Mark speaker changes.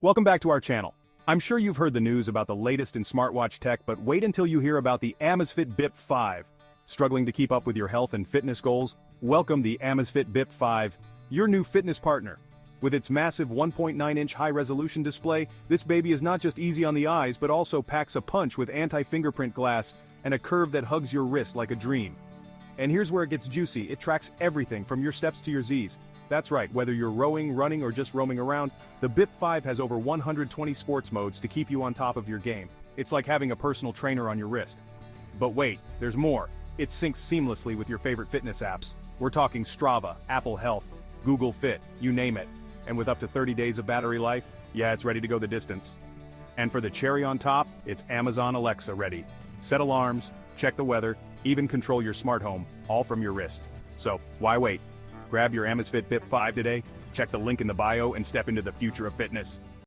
Speaker 1: Welcome back to our channel. I'm sure you've heard the news about the latest in smartwatch tech, but wait until you hear about the Amazfit Bip 5. Struggling to keep up with your health and fitness goals? Welcome the Amazfit Bip 5, your new fitness partner. With its massive 1.9-inch high-resolution display, this baby is not just easy on the eyes but also packs a punch with anti-fingerprint glass and a curve that hugs your wrist like a dream. And here's where it gets juicy. It tracks everything from your steps to your Z's. That's right, whether you're rowing, running, or just roaming around, the Bip 5 has over 120 sports modes to keep you on top of your game. It's like having a personal trainer on your wrist. But wait, there's more. It syncs seamlessly with your favorite fitness apps. We're talking Strava, Apple Health, Google Fit, you name it. And with up to 30 days of battery life, yeah, it's ready to go the distance. And for the cherry on top, it's Amazon Alexa ready. Set alarms, check the weather, even control your smart home, all from your wrist. So, why wait? Grab your Amazfit Bip 5 today, check the link in the bio and step into the future of fitness.